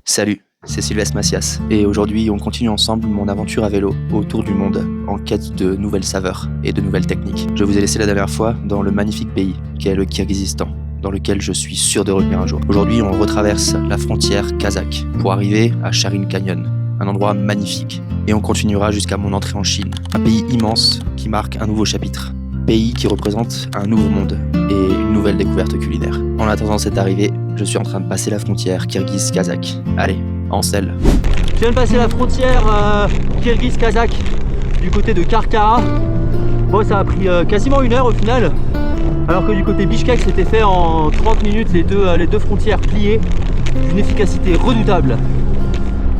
Salut, c'est Sylvestre Macias et aujourd'hui on continue ensemble mon aventure à vélo autour du monde en quête de nouvelles saveurs et de nouvelles techniques. Je vous ai laissé la dernière fois dans le magnifique pays qu'est le Kirghizistan, dans lequel je suis sûr de revenir un jour. Aujourd'hui on retraverse la frontière kazakh pour arriver à Sharin Canyon, un endroit magnifique, et on continuera jusqu'à mon entrée en Chine, un pays immense qui marque un nouveau chapitre. Pays qui représente un nouveau monde et une nouvelle découverte culinaire. En attendant cette arrivée, je suis en train de passer la frontière kirghiz-kazakh. Allez, en selle. Je viens de passer la frontière kirghiz-kazakh du côté de Karkara. Bon, ça a pris quasiment 1 heure au final, alors que du côté Bishkek c'était fait en 30 minutes, les deux frontières pliées, d'une efficacité redoutable.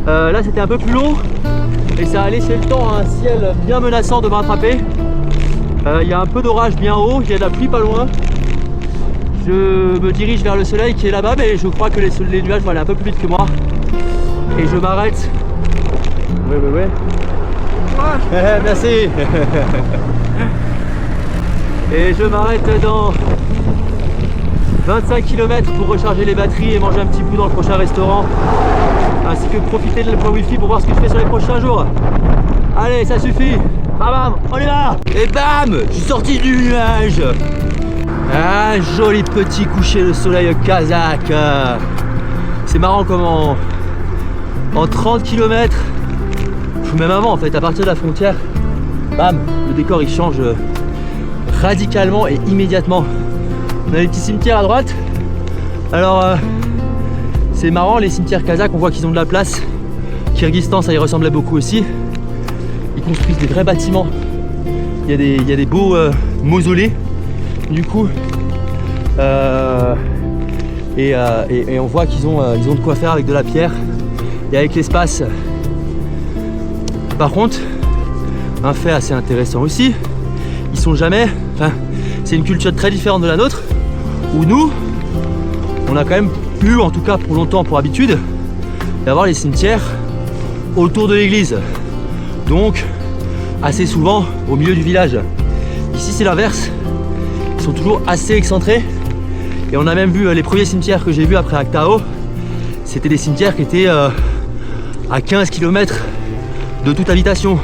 Là c'était un peu plus long et ça a laissé le temps à un ciel bien menaçant de m'attraper. Il y a un peu d'orage bien haut, il y a de la pluie pas loin. Je me dirige vers le soleil qui est là-bas, mais je crois que les nuages vont aller un peu plus vite que moi. Et je m'arrête. Ouais. Merci. Et je m'arrête dans 25 km pour recharger les batteries et manger un petit bout dans le prochain restaurant. Ainsi que profiter de la wifi pour voir ce que je fais sur les prochains jours. Allez, ça suffit. Bam, on y va. Et bam, je suis sorti du nuage. Un joli petit coucher de soleil kazakh. C'est marrant comment en 30 km, même avant en fait, à partir de la frontière, bam, le décor il change radicalement et immédiatement. On a les petits cimetières à droite. Alors c'est marrant, les cimetières kazakhs, on voit qu'ils ont de la place. Kirghizistan, ça y ressemblait beaucoup aussi. Ils construisent des vrais bâtiments. Il y a des beaux mausolées. Du coup, et on voit qu'ils ont de quoi faire avec de la pierre et avec l'espace. Par contre, un fait assez intéressant aussi, ils sont jamais. Enfin, c'est une culture très différente de la nôtre, où nous, on a quand même eu, en tout cas pour longtemps, pour habitude, d'avoir les cimetières autour de l'église. Donc, assez souvent au milieu du village. Ici, c'est l'inverse. Ils sont toujours assez excentrés. Et on a même vu les premiers cimetières que j'ai vus après Aktao. C'était des cimetières qui étaient à 15 km de toute habitation.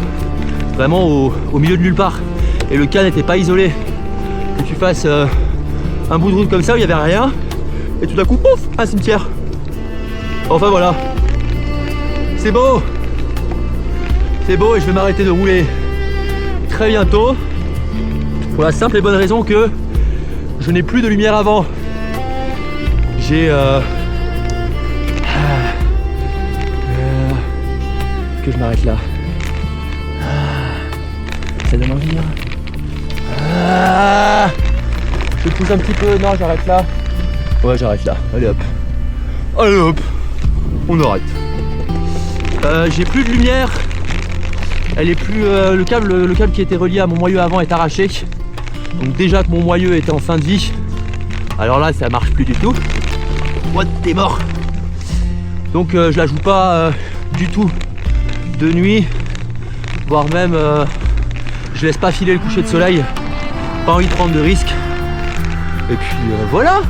Vraiment au milieu de nulle part. Et le cas n'était pas isolé. Que tu fasses un bout de route comme ça où il n'y avait rien. Et tout d'un coup, pouf, un cimetière. Enfin voilà. C'est beau. C'est beau et je vais m'arrêter de rouler très bientôt. Pour la simple et bonne raison que je n'ai plus de lumière avant. J'ai que je m'arrête là. Ça donne envie. Je pousse un petit peu. Non, j'arrête là. Ouais, j'arrête là. Allez hop. Allez hop. On arrête. J'ai plus de lumière. Elle est plus. Le câble qui était relié à mon moyeu avant est arraché. Donc déjà que mon moyeu était en fin de vie, alors là ça marche plus du tout. What, t'es mort. Donc je la joue pas du tout de nuit, voire même je laisse pas filer le coucher de soleil. Pas envie de prendre de risques. Et puis voilà,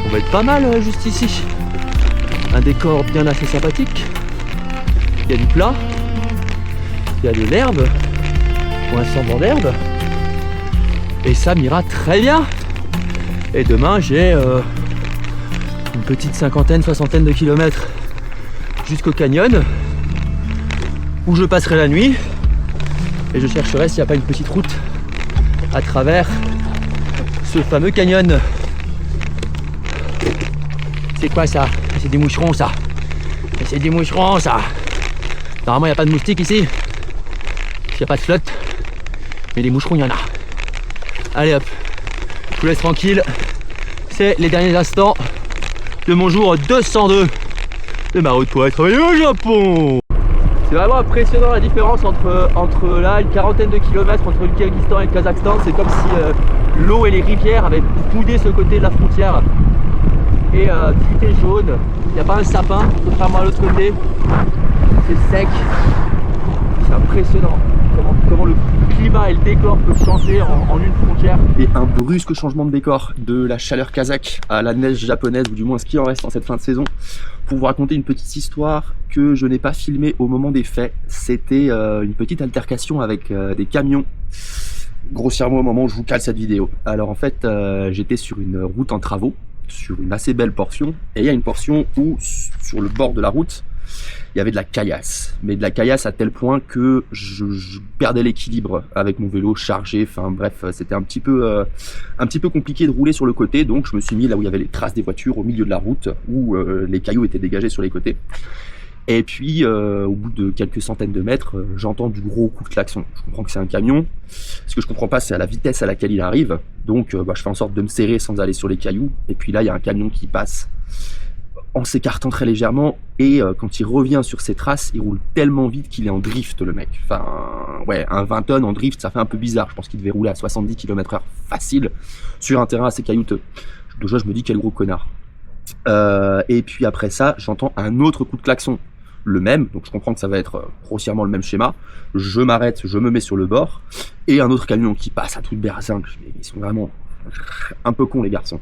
on va être pas mal juste ici. Un décor bien assez sympathique. Il y a du plat, il y a de l'herbe, pour l'instant dans l'herbe. Et ça m'ira très bien. Et demain j'ai une petite soixantaine de kilomètres jusqu'au canyon où je passerai la nuit et je chercherai s'il n'y a pas une petite route à travers ce fameux canyon. C'est quoi ça? C'est des moucherons ça. C'est des moucherons ça. Normalement il n'y a pas de moustiques ici. Il n'y a pas de flotte. Mais des moucherons il y en a. Allez hop, je vous laisse tranquille. C'est les derniers instants de mon jour 202 de ma route pour aller travailler au Japon. C'est vraiment impressionnant la différence entre là une quarantaine de kilomètres entre le Kirghizistan et le Kazakhstan. C'est comme si l'eau et les rivières avaient boudé ce côté de la frontière. Et tout est jaune, il n'y a pas un sapin, contrairement à l'autre côté. C'est sec. C'est impressionnant comment comment le climat et le décor peuvent changer en une frontière. Et un brusque changement de décor, de la chaleur kazakh à la neige japonaise, ou du moins ce qui en reste en cette fin de saison, pour vous raconter une petite histoire que je n'ai pas filmée au moment des faits. C'était une petite altercation avec des camions, grossièrement au moment où je vous cale cette vidéo. Alors en fait, j'étais sur une route en travaux, sur une assez belle portion, et il y a une portion où, sur le bord de la route, il y avait de la caillasse, mais de la caillasse à tel point que je perdais l'équilibre avec mon vélo chargé. Enfin bref, c'était un petit peu compliqué de rouler sur le côté, donc je me suis mis là où il y avait les traces des voitures, au milieu de la route, où les cailloux étaient dégagés sur les côtés. Et puis au bout de quelques centaines de mètres, j'entends du gros coup de klaxon. Je comprends que c'est un camion. Ce que je comprends pas, c'est à la vitesse à laquelle il arrive. Donc je fais en sorte de me serrer sans aller sur les cailloux. Et puis là, il y a un camion qui passe en s'écartant très légèrement, et quand il revient sur ses traces, il roule tellement vite qu'il est en drift, le mec. Enfin, ouais, un 20 tonnes en drift, ça fait un peu bizarre. Je pense qu'il devait rouler à 70 km/h facile sur un terrain assez caillouteux. Déjà, je me dis quel gros connard. Et puis après ça, j'entends un autre coup de klaxon, le même, donc je comprends que ça va être grossièrement le même schéma. Je m'arrête, je me mets sur le bord, et un autre camion qui passe à toute berzingue. Ils sont vraiment un peu cons, les garçons.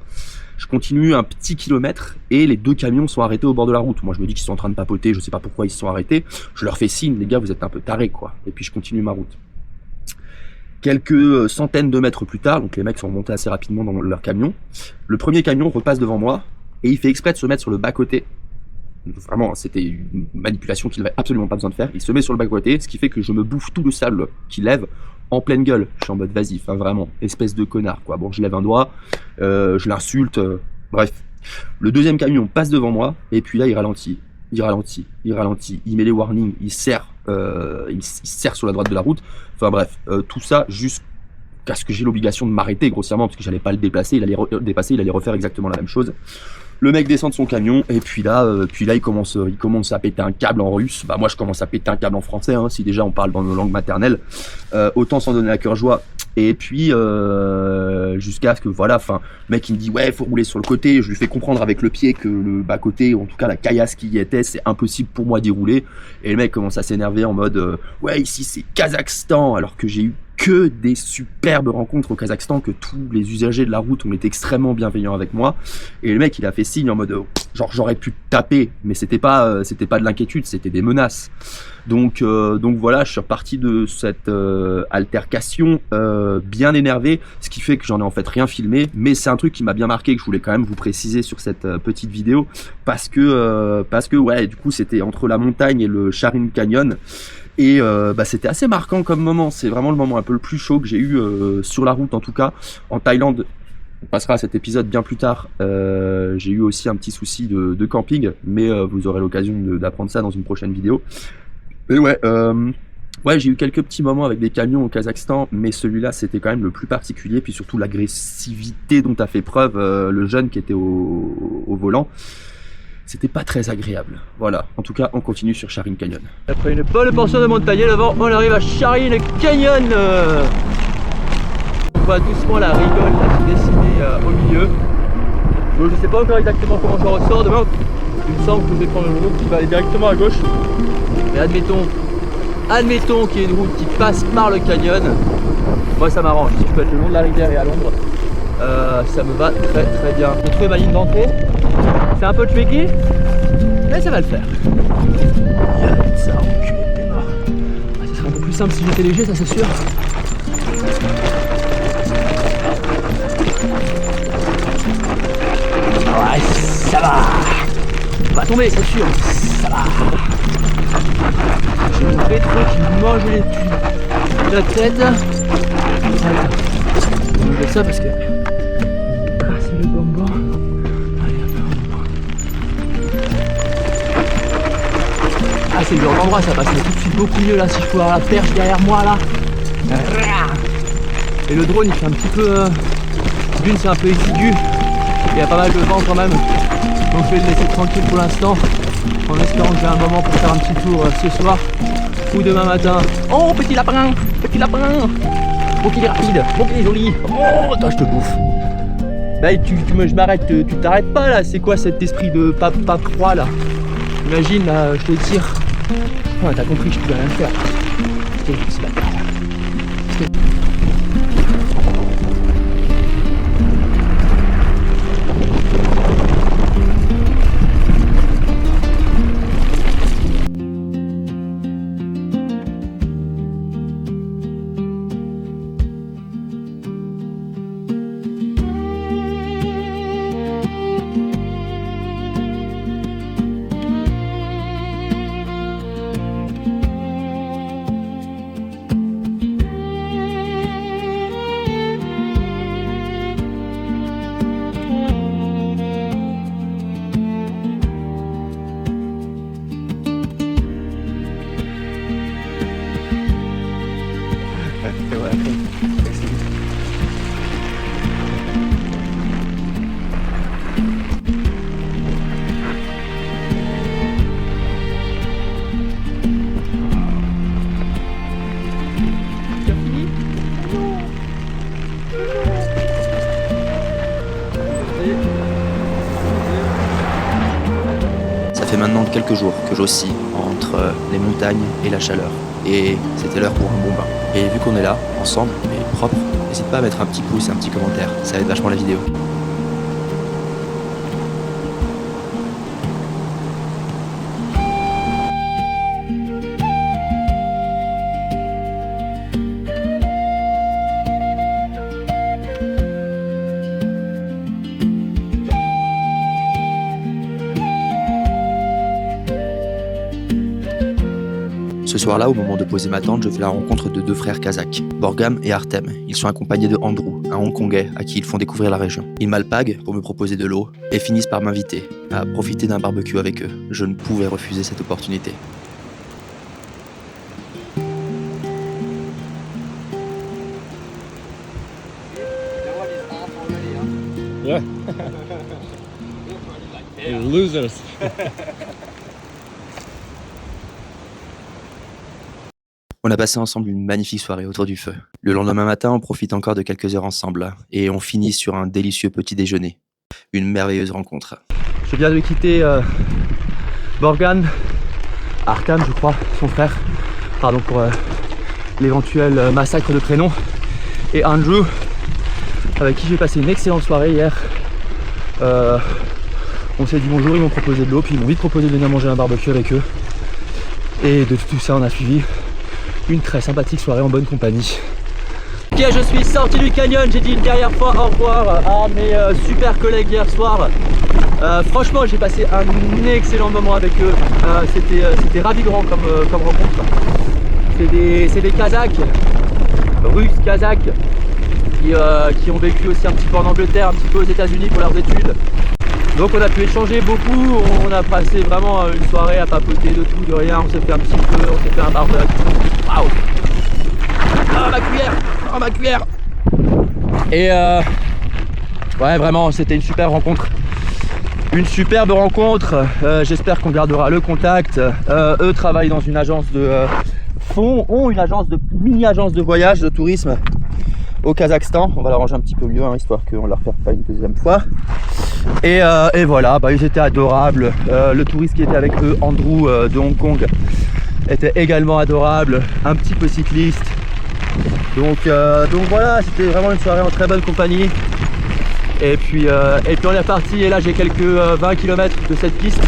Je continue un petit kilomètre et les deux camions sont arrêtés au bord de la route. Moi je me dis qu'ils sont en train de papoter, je sais pas pourquoi ils se sont arrêtés. Je leur fais signe, les gars, vous êtes un peu tarés quoi. Et puis je continue ma route. Quelques centaines de mètres plus tard, donc les mecs sont remontés assez rapidement dans leur camion. Le premier camion repasse devant moi et il fait exprès de se mettre sur le bas-côté. Vraiment, c'était une manipulation qu'il n'avait absolument pas besoin de faire. Il se met sur le bas-côté, ce qui fait que je me bouffe tout le sable qu'il lève en pleine gueule. Je suis en mode vas-y, enfin vraiment, espèce de connard quoi. Bon, je lève un doigt, je l'insulte, bref. Le deuxième camion passe devant moi, et puis là il ralentit, il met les warnings, il serre sur la droite de la route. Enfin bref, tout ça jusqu'à ce que j'ai l'obligation de m'arrêter grossièrement, parce que j'allais pas le déplacer, il allait refaire exactement la même chose. Le mec descend de son camion, et puis là il commence à péter un câble en russe. Bah moi je commence à péter un câble en français, hein, si déjà on parle dans nos langues maternelles. Autant s'en donner à cœur joie. Et puis jusqu'à ce que voilà, enfin, le mec il me dit ouais faut rouler sur le côté. Je lui fais comprendre avec le pied que le bas côté, ou en tout cas la caillasse qui y était, c'est impossible pour moi d'y rouler. Et le mec commence à s'énerver en mode ouais ici c'est Kazakhstan, alors que j'ai eu que des superbes rencontres au Kazakhstan, que tous les usagers de la route ont été extrêmement bienveillants avec moi. Et le mec il a fait signe en mode genre j'aurais pu te taper, mais c'était pas de l'inquiétude, c'était des menaces. Donc voilà, je suis reparti de cette altercation bien énervé, ce qui fait que j'en ai en fait rien filmé, mais c'est un truc qui m'a bien marqué, que je voulais quand même vous préciser sur cette petite vidéo, parce que ouais, du coup c'était entre la montagne et le Sharin Canyon. Et c'était assez marquant comme moment. C'est vraiment le moment un peu le plus chaud que j'ai eu sur la route, en tout cas en Thaïlande. On passera à cet épisode bien plus tard. J'ai eu aussi un petit souci de camping, mais vous aurez l'occasion d'apprendre ça dans une prochaine vidéo. Et ouais, j'ai eu quelques petits moments avec des camions au Kazakhstan, mais celui-là c'était quand même le plus particulier, puis surtout l'agressivité dont a fait preuve le jeune qui était au volant. C'était pas très agréable. Voilà, en tout cas on continue sur Sharin Canyon. Après une bonne portion de montagne devant, on arrive à Sharin Canyon. On voit doucement la rigole là, se dessiner au milieu. Donc, je sais pas encore exactement comment je ressors demain. Il me semble que je vais prendre une route qui va aller directement à gauche. Mais admettons qu'il y ait une route qui passe par le canyon. Moi ça m'arrange, si je peux être le long de la rivière et à l'ombre, ça me va très très bien. J'ai trouvé ma ligne d'entrée. C'est un peu tricky, mais ça va le faire. Ça enculé de pénard. Ce serait un peu plus simple si j'étais léger, ça c'est sûr. Ouais, ça va. On va tomber, c'est sûr. Ça va. J'ai le rétro qui mange la tête. On va faire ça parce que c'est le bonbon. Ah c'est le genre d'endroit, ça passerait tout de suite beaucoup mieux là si je pouvais avoir la perche derrière moi là. Et le drone il fait un petit peu... D'une c'est un peu exigu, il y a pas mal de vent quand même. Donc je vais le laisser tranquille pour l'instant, en espérant que j'ai un moment pour faire un petit tour ce soir ou demain matin. Oh petit lapin, bon qu'il est rapide, bon qu'il est joli. Oh toi je te bouffe. Là je m'arrête, tu t'arrêtes pas là, c'est quoi cet esprit de pas froid là? Imagine là, je te tire. Ouais, t'as compris, je peux rien faire. C'est pas grave. Ça fait maintenant quelques jours que j'oscille entre les montagnes et la chaleur. Et c'était l'heure pour un bon bain. Et vu qu'on est là, ensemble, et propre, n'hésite pas à mettre un petit pouce et un petit commentaire, ça aide vachement la vidéo. Ce soir-là, au moment de poser ma tente, je fais la rencontre de deux frères kazakhs, Borgam et Artem. Ils sont accompagnés de Andrew, un Hongkongais à qui ils font découvrir la région. Ils m'alpaguent pour me proposer de l'eau et finissent par m'inviter à profiter d'un barbecue avec eux. Je ne pouvais refuser cette opportunité. Yeah. You're losers. On a passé ensemble une magnifique soirée autour du feu. Le lendemain matin, on profite encore de quelques heures ensemble et on finit sur un délicieux petit déjeuner. Une merveilleuse rencontre. Je viens de quitter Borgan, Artem je crois, son frère, pardon pour l'éventuel massacre de prénoms, et Andrew, avec qui j'ai passé une excellente soirée hier. On s'est dit bonjour, ils m'ont proposé de l'eau, puis ils m'ont vite proposé de venir manger un barbecue avec eux. Et de tout ça, on a suivi une très sympathique soirée en bonne compagnie. Ok, je suis sorti du canyon, j'ai dit une dernière fois au revoir à mes super collègues hier soir. Franchement, j'ai passé un excellent moment avec eux. C'était ravigorant comme rencontre. C'est des Kazakhs, Russes, Kazakhs, qui ont vécu aussi un petit peu en Angleterre, un petit peu aux États-Unis pour leurs études. Donc on a pu échanger beaucoup, on a passé vraiment une soirée à papoter de tout, de rien, on s'est fait un petit peu, on s'est fait un barbecue. Waouh! Ah ma cuillère! Oh ma cuillère! Et ouais, vraiment c'était une super rencontre. Une superbe rencontre, j'espère qu'on gardera le contact. Eux travaillent dans une agence de ont une mini-agence de voyage, de tourisme au Kazakhstan. On va l'arranger un petit peu mieux, hein, histoire qu'on ne la refasse pas une deuxième fois. Et voilà, ils étaient adorables. Le touriste qui était avec eux, Andrew de Hong Kong, était également adorable, un petit peu cycliste. Donc voilà, c'était vraiment une soirée en très bonne compagnie. Et puis on est reparti, et là j'ai quelques 20 km de cette piste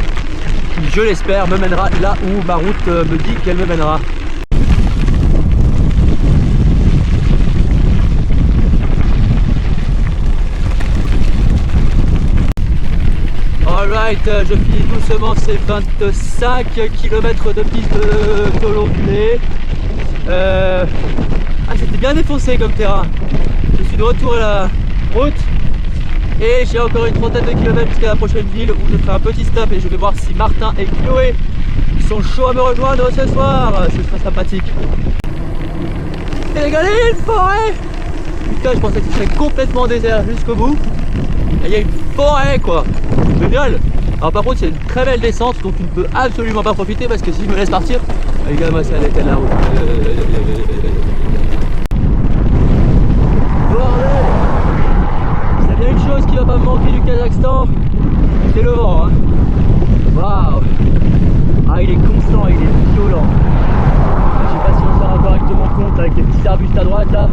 qui, je l'espère, me mènera là où ma route me dit qu'elle me mènera. Alright, je finis doucement ces 25 km de piste de Tolongulé. C'était bien défoncé comme terrain. Je suis de retour à la route et j'ai encore une trentaine de kilomètres jusqu'à la prochaine ville où je ferai un petit stop et je vais voir si Martin et Chloé sont chauds à me rejoindre ce soir. Ce serait sympathique. Et regardez, il y a une forêt! Putain, je pensais que ce serait complètement désert jusqu'au bout. Et il y a une forêt quoi! Génial! Alors par contre c'est une très belle descente donc tu ne peux absolument pas profiter parce que si je me laisse partir, les gars moi c'est à l'état de la route. Bordel! S'il y a bien une chose qui va pas me manquer du Kazakhstan, c'est le vent hein. Waouh! Ah il est constant, il est violent. Je sais pas si on s'en rend correctement compte avec les petits arbustes à droite là.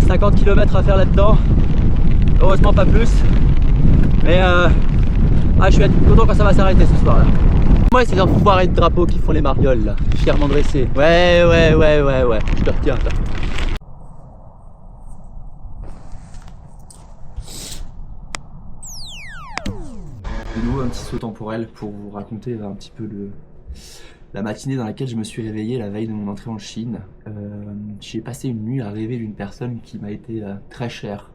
50 km à faire là-dedans. Heureusement pas plus. Mais je suis content quand ça va s'arrêter ce soir là. Moi c'est ces enfoirés de drapeaux qui font les marioles là, fièrement dressés. Ouais, je te retiens là. De nouveau un petit saut temporel pour vous raconter un petit peu la matinée dans laquelle je me suis réveillé la veille de mon entrée en Chine. J'ai passé une nuit à rêver d'une personne qui m'a été très chère,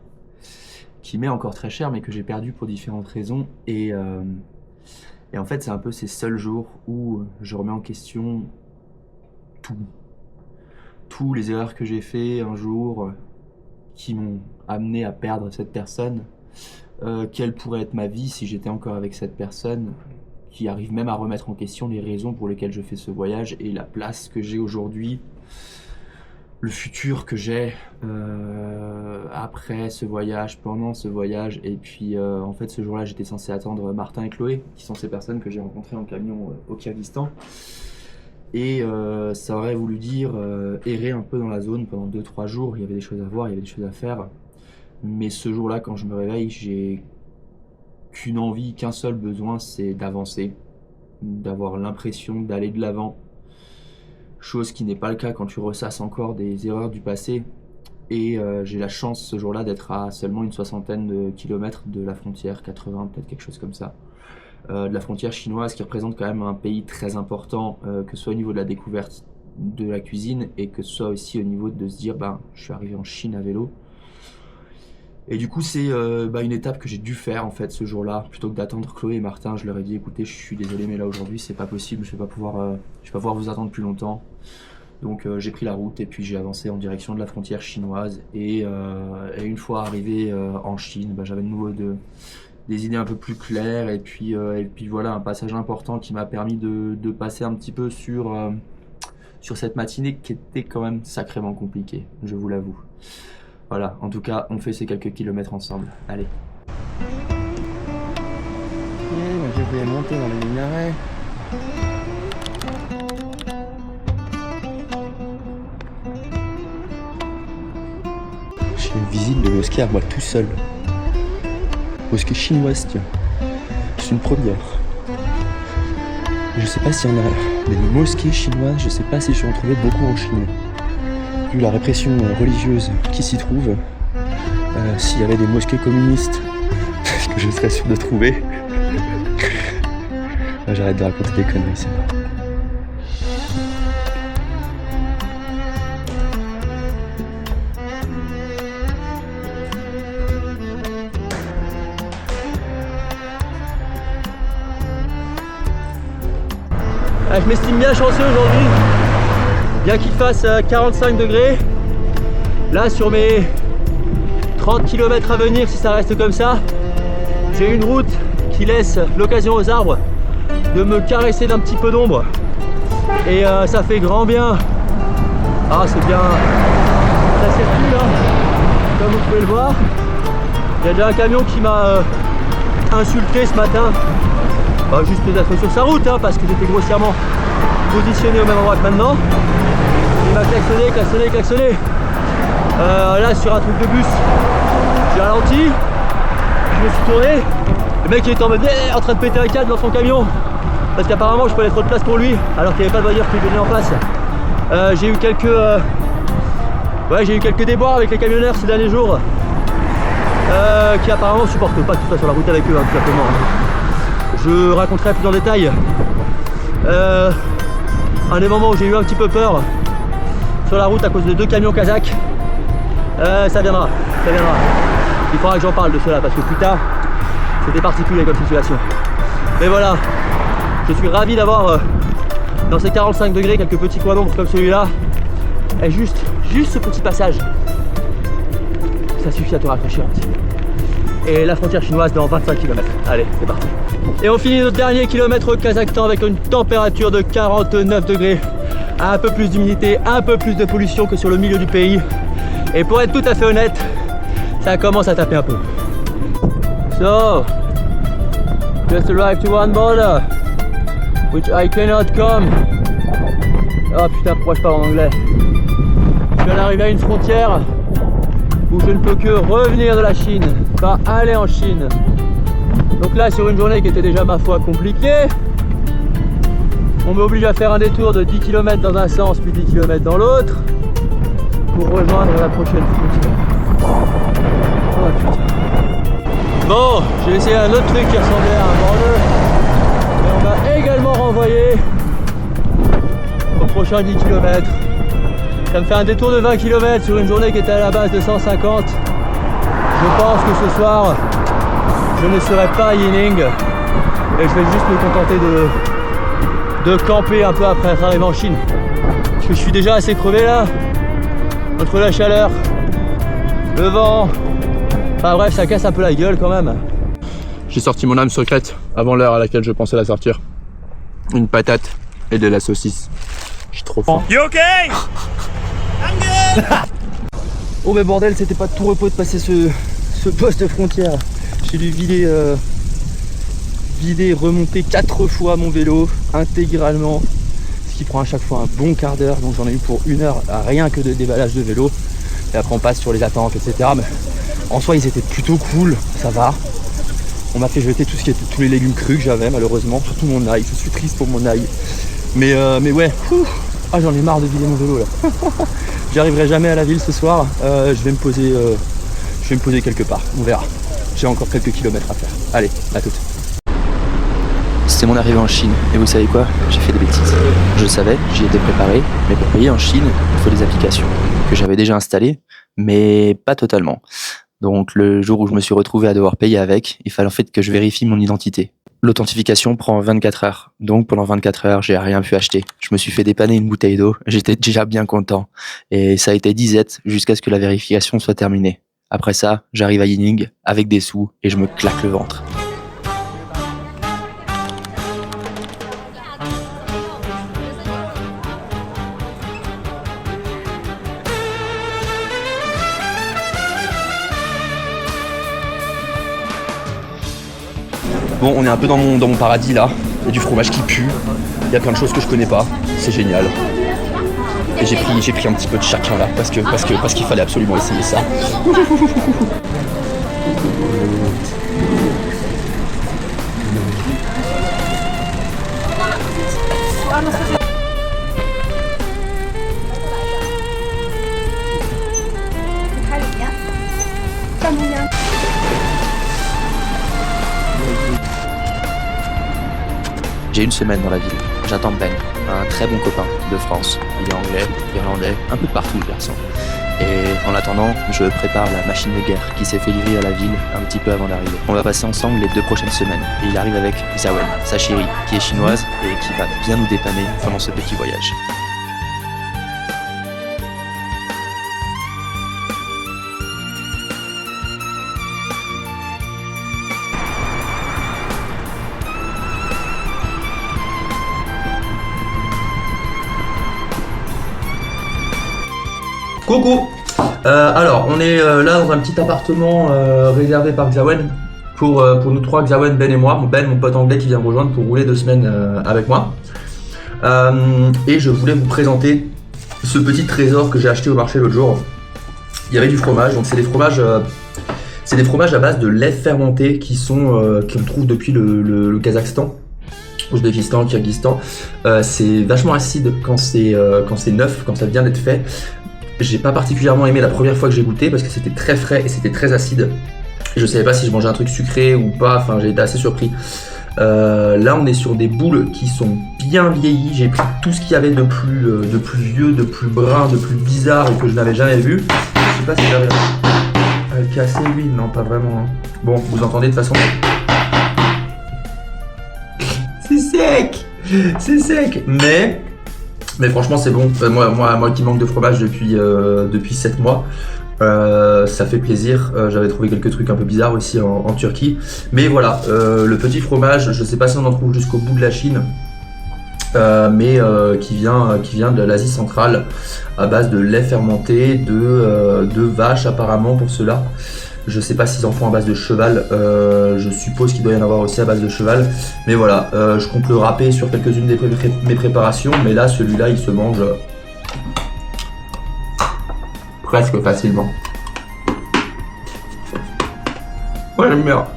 qui m'est encore très chère mais que j'ai perdu pour différentes raisons et en fait c'est un peu ces seuls jours où je remets en question tous les erreurs que j'ai fait un jour qui m'ont amené à perdre cette personne. Quelle pourrait être ma vie si j'étais encore avec cette personne, qui arrive même à remettre en question les raisons pour lesquelles je fais ce voyage et la place que j'ai aujourd'hui, le futur que j'ai après ce voyage, pendant ce voyage. Et puis en fait ce jour-là j'étais censé attendre Martin et Chloé, qui sont ces personnes que j'ai rencontrées en camion au Kyrgyzstan. Et ça aurait voulu dire errer un peu dans la zone pendant 2-3 jours. Il y avait des choses à voir, il y avait des choses à faire. Mais ce jour-là, quand je me réveille, j'ai qu'une envie, qu'un seul besoin, c'est d'avancer, d'avoir l'impression d'aller de l'avant. Chose qui n'est pas le cas quand tu ressasses encore des erreurs du passé. Et j'ai la chance ce jour-là d'être à seulement une 60aine de kilomètres de la frontière, 80 peut-être, quelque chose comme ça, de la frontière chinoise, qui représente quand même un pays très important, que ce soit au niveau de la découverte de la cuisine et que ce soit aussi au niveau de se dire je suis arrivé en Chine à vélo. Et du coup c'est une étape que j'ai dû faire en fait ce jour-là. Plutôt que d'attendre Chloé et Martin, je leur ai dit écoutez, je suis désolé mais là aujourd'hui c'est pas possible, je vais pas pouvoir vous attendre plus longtemps. Donc j'ai pris la route et puis j'ai avancé en direction de la frontière chinoise. Et une fois arrivé en Chine, j'avais de nouveau des idées un peu plus claires. Et puis voilà, un passage important qui m'a permis de passer un petit peu sur cette matinée qui était quand même sacrément compliquée, je vous l'avoue. Voilà, en tout cas, on fait ces quelques kilomètres ensemble. Allez. Je voulais monter dans les minarets. J'ai une visite de mosquée à moi tout seul. Mosquée chinoise, tiens. C'est une première. Je sais pas s'il y en a des mosquées chinoises, je sais pas si je vais en trouver beaucoup en Chine. Vu la répression religieuse qui s'y trouve, s'il y avait des mosquées communistes, ce que je serais sûr de trouver. J'arrête de raconter des conneries, c'est bon. Je m'estime bien chanceux aujourd'hui, bien qu'il fasse 45 degrés. Là sur mes 30 km à venir, si ça reste comme ça, j'ai une route qui laisse l'occasion aux arbres de me caresser d'un petit peu d'ombre. Et ça fait grand bien. Ah c'est bien, ça circule hein, comme vous pouvez le voir. Il y a déjà un camion qui m'a insulté ce matin. Juste d'être sur sa route hein, parce que j'étais grossièrement positionné au même endroit que maintenant. Il m'a klaxonné. Là sur un truc de bus, j'ai ralenti, je me suis tourné. Le mec il était en train de péter un câble dans son camion parce qu'apparemment je prenais trop de place pour lui alors qu'il n'y avait pas de voiture qui venait en face. J'ai eu quelques déboires avec les camionneurs ces derniers jours qui apparemment supportent pas que tu sois sur la route avec eux hein, tout simplement. Je raconterai plus en détail un des moments où j'ai eu un petit peu peur sur la route à cause de 2 camions kazakhs. Ça viendra. Il faudra que j'en parle de cela parce que plus tard c'était particulier comme situation. Mais voilà, je suis ravi d'avoir dans ces 45 degrés quelques petits coins d'ombre comme celui-là. Et juste ce petit passage, ça suffit à te rafraîchir un petit peu. Et la frontière chinoise dans 25 km. Allez, c'est parti. Et on finit notre dernier kilomètre au Kazakhstan avec une température de 49 degrés. Un peu plus d'humidité, un peu plus de pollution que sur le milieu du pays. Et pour être tout à fait honnête, ça commence à taper un peu. So, just arrived to one border, which I cannot come. Oh putain, pourquoi je parle en anglais? Je viens d'arriver à une frontière où je ne peux que revenir de la Chine, pas aller en Chine. Donc là, sur une journée qui était déjà ma foi compliquée, on m'oblige à faire un détour de 10 km dans un sens puis 10 km dans l'autre pour rejoindre la prochaine frontière. Oh putain. Bon, j'ai essayé un autre truc qui ressemblait à un borneux et on m'a également renvoyé au prochain 10 km. Ça me fait un détour de 20 km sur une journée qui était à la base de 150. Je pense que ce soir, je ne serai pas à Yining et je vais juste me contenter de camper un peu après être arrivé en Chine. Parce que je suis déjà assez crevé là, entre la chaleur, le vent, enfin bref, ça casse un peu la gueule quand même. J'ai sorti mon âme secrète avant l'heure à laquelle je pensais la sortir. Une patate et de la saucisse. Je suis trop faim. You okay? Oh mais bordel, c'était pas de tout repos de passer ce poste frontière. J'ai dû vider, remonter 4 fois mon vélo intégralement, ce qui prend à chaque fois un bon quart d'heure, donc j'en ai eu pour 1 heure rien que de déballage de vélo. Et après on passe sur les attentes, etc. Mais en soi ils étaient plutôt cool, ça va. On m'a fait jeter tout ce qui était, tous les légumes crus que j'avais malheureusement, surtout mon ail, je suis triste pour mon ail. Mais ouais, ah, j'en ai marre de vider mon vélo là. J'y arriverai jamais à la ville ce soir, je vais me poser quelque part, on verra. J'ai encore quelques kilomètres à faire. Allez, à toutes. C'est mon arrivée en Chine, et vous savez quoi? J'ai fait des bêtises. Je le savais, j'y étais préparé, mais pour payer en Chine, il faut des applications que j'avais déjà installées, mais pas totalement. Donc le jour où je me suis retrouvé à devoir payer avec, il fallait en fait que je vérifie mon identité. L'authentification prend 24 heures, donc pendant 24 heures, j'ai rien pu acheter. Je me suis fait dépanner une bouteille d'eau, j'étais déjà bien content, et ça a été disette jusqu'à ce que la vérification soit terminée. Après ça, j'arrive à Yining avec des sous et je me claque le ventre. Bon, on est un peu dans mon paradis là. Il y a du fromage qui pue, il y a plein de choses que je connais pas, c'est génial. Et j'ai pris un petit peu de chacun là, parce qu'il fallait absolument essayer ça. J'ai une semaine dans la ville. J'attends Ben, un très bon copain de France. Il est anglais, irlandais, un peu de partout le garçon. Et en attendant, je prépare la machine de guerre qui s'est fait livrer à la ville un petit peu avant d'arriver. On va passer ensemble les 2 prochaines semaines. Et il arrive avec Xiaowen, sa chérie, qui est chinoise et qui va bien nous dépanner pendant ce petit voyage. Coucou. Alors, on est là dans un petit appartement réservé par Xiaowen pour nous 3, Xiaowen, Ben et moi. Ben, mon pote anglais qui vient me rejoindre pour rouler 2 semaines avec moi. Et je voulais vous présenter ce petit trésor que j'ai acheté au marché l'autre jour. Il y avait du fromage, donc c'est des fromages à base de lait fermenté qu'on trouve depuis le Kazakhstan, Ouzbékistan, Kyrgyzstan. C'est vachement acide quand c'est neuf, quand ça vient d'être fait. J'ai pas particulièrement aimé la première fois que j'ai goûté parce que c'était très frais et c'était très acide. Je savais pas si je mangeais un truc sucré ou pas, enfin j'ai été assez surpris. Là on est sur des boules qui sont bien vieillies. J'ai pris tout ce qu'il y avait de plus vieux, de plus brun, de plus bizarre et que je n'avais jamais vu. Je sais pas si j'avais cassé l'huile, non pas vraiment. Hein. Bon, vous entendez de toute façon. C'est sec, mais franchement c'est bon. Moi qui manque de fromage depuis 7 mois, ça fait plaisir. J'avais trouvé quelques trucs un peu bizarres aussi en Turquie, mais voilà, le petit fromage, je sais pas si on en trouve jusqu'au bout de la Chine, mais qui vient de l'Asie centrale, à base de lait fermenté de vache apparemment pour cela. Je sais pas s'ils en font à base de cheval, je suppose qu'il doit y en avoir aussi à base de cheval. Mais voilà, je compte le râper sur quelques-unes de mes préparations, mais là, celui-là, il se mange presque facilement. Ouais, je meurs.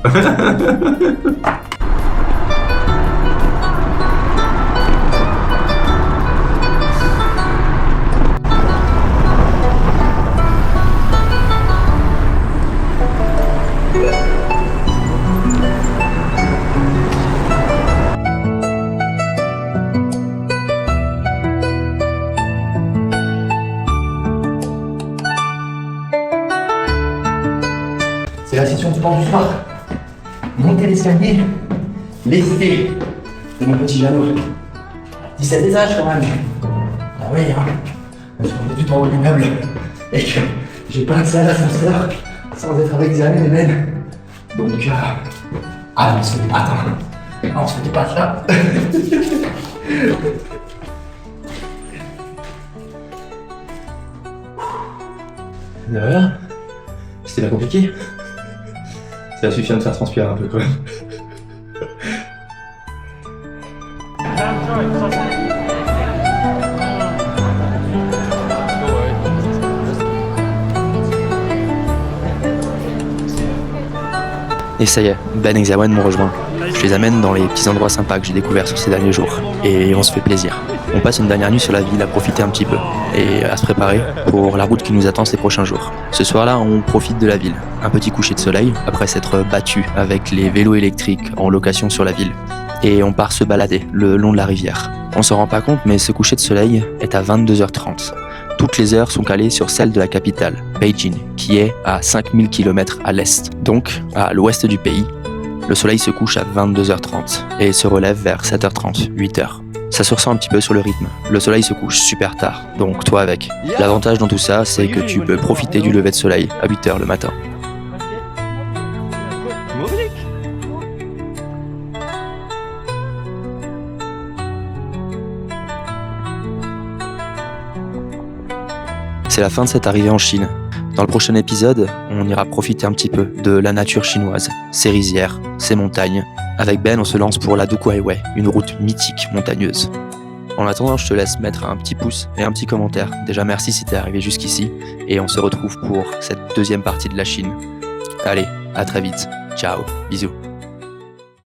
C'est la session sport du soir. Monter l'escalier, l'écouter. C'est mon petit Jeannot. 17 étages quand même. Ah oui, hein. Je suis tout en haut du meuble et que j'ai pas accès à l'ascenseur sans être avec Xavier et Ben. Donc, ah, on se fait des pattes, hein. Ah, on se fait des pattes là. Voilà. C'était pas compliqué. Ça suffit de faire transpirer un peu quand même. Et ça y est, Ben et Xawen m'ont rejoint. Je les amène dans les petits endroits sympas que j'ai découverts sur ces derniers jours. Et on se fait plaisir. On passe une dernière nuit sur la ville à profiter un petit peu et à se préparer pour la route qui nous attend ces prochains jours. Ce soir-là, on profite de la ville. Un petit coucher de soleil après s'être battu avec les vélos électriques en location sur la ville. Et on part se balader le long de la rivière. On s'en rend pas compte, mais ce coucher de soleil est à 22h30. Toutes les heures sont calées sur celle de la capitale, Beijing, qui est à 5000 km à l'est, donc à l'ouest du pays. Le soleil se couche à 22h30 et se relève vers 7h30, 8h. Ça se ressent un petit peu sur le rythme. Le soleil se couche super tard, donc toi avec. L'avantage dans tout ça, c'est que tu peux profiter du lever de soleil à 8h le matin. C'est la fin de cette arrivée en Chine. Dans le prochain épisode, on ira profiter un petit peu de la nature chinoise, ses rizières, ses montagnes. Avec Ben, on se lance pour la Duku Highway, une route mythique montagneuse. En attendant, je te laisse mettre un petit pouce et un petit commentaire. Déjà merci si t'es arrivé jusqu'ici, et on se retrouve pour cette deuxième partie de la Chine. Allez, à très vite. Ciao, bisous.